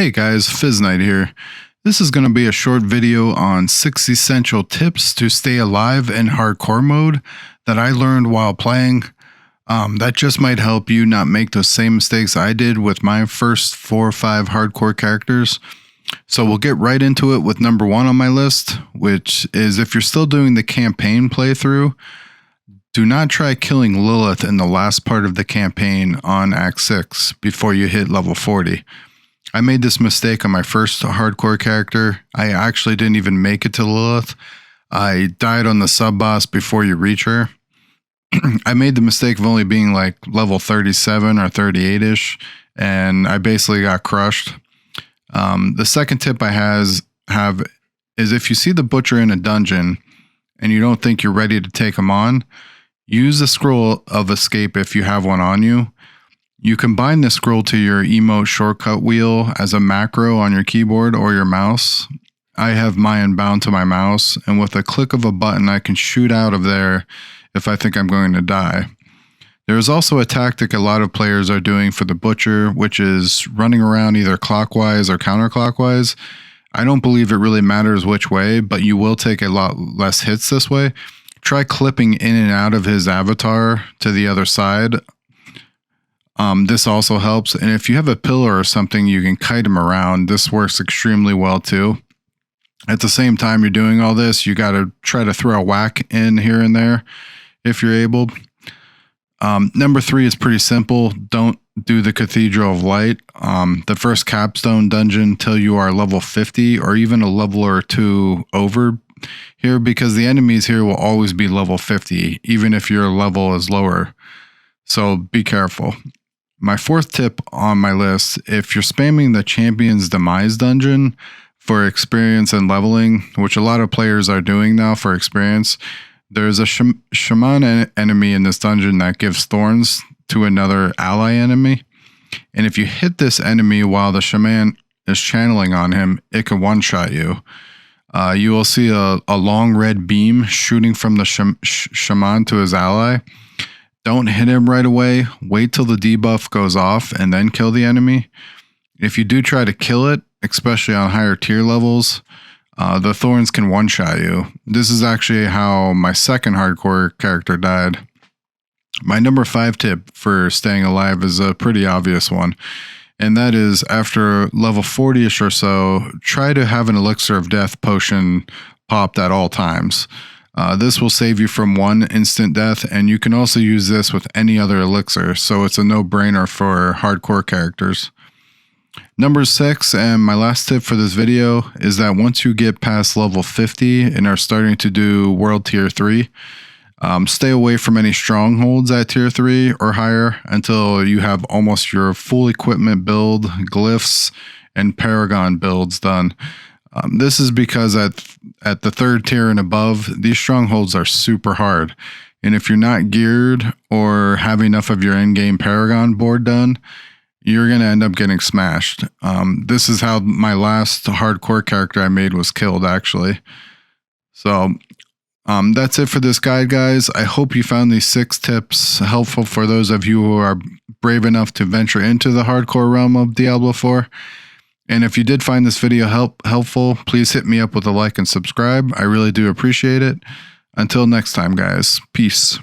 Hey guys, Fizznight here. This is going to be a short video on 6 essential tips to stay alive in hardcore mode that I learned while playing. That just might help you not make those same mistakes I did with my first 4 or 5 hardcore characters. So we'll get right into it with number 1 on my list, which is if you're still doing the campaign playthrough, do not try killing Lilith in the last part of the campaign on Act 6 before you hit level 40. I made this mistake on my first hardcore character. I actually didn't even make it to Lilith. I died on the sub-boss before you reach her. I made the mistake of only being like level 37 or 38-ish, and I basically got crushed. The second tip I have is if you see the butcher in a dungeon and you don't think you're ready to take him on, use the scroll of escape if you have one on you. You can bind the scroll to your emote shortcut wheel as a macro on your keyboard or your mouse. I have mine bound to my mouse, and with a click of a button, I can shoot out of there if I think I'm going to die. There is also a tactic a lot of players are doing for the butcher, which is running around either clockwise or counterclockwise. I don't believe it really matters which way, but you will take a lot less hits this way. Try clipping in and out of his avatar to the other side. This also helps, and if you have a pillar or something, you can kite him around. This works extremely well too. At the same time you're doing all this, you got to try to throw a whack in here and there if you're able. Number 3 is pretty simple. Don't do the Cathedral of Light. The first capstone dungeon till you are level 50 or even a level or 2 over here, because the enemies here will always be level 50, even if your level is lower. So be careful. My 4th tip on my list, if you're spamming the Champion's Demise dungeon for experience and leveling, which a lot of players are doing now for experience, there's a shaman enemy in this dungeon that gives thorns to another ally enemy. And if you hit this enemy while the shaman is channeling on him, it can one-shot you. You will see a long red beam shooting from the shaman to his ally. Don't hit him right away. Wait till the debuff goes off and then kill the enemy. If you do try to kill it, especially on higher tier levels, the thorns can one-shot you. This is actually how my second hardcore character died. My number 5 tip for staying alive is a pretty obvious one, and that is after level 40-ish or so, try to have an elixir of death potion popped at all times. This will save you from 1 instant death, and you can also use this with any other elixir, so it's a no-brainer for hardcore characters. Number 6, and my last tip for this video, is that once you get past level 50 and are starting to do World Tier 3, stay away from any strongholds at Tier 3 or higher until you have almost your full equipment build, glyphs, and Paragon builds done. This is because at the 3rd tier and above, these strongholds are super hard. And if you're not geared or have enough of your endgame Paragon board done, you're going to end up getting smashed. This is how my last hardcore character I made was killed, actually. So that's it for this guide, guys. I hope you found these 6 tips helpful for those of you who are brave enough to venture into the hardcore realm of Diablo 4. And if you did find this video helpful, please hit me up with a like and subscribe. I really do appreciate it. Until next time, guys. Peace.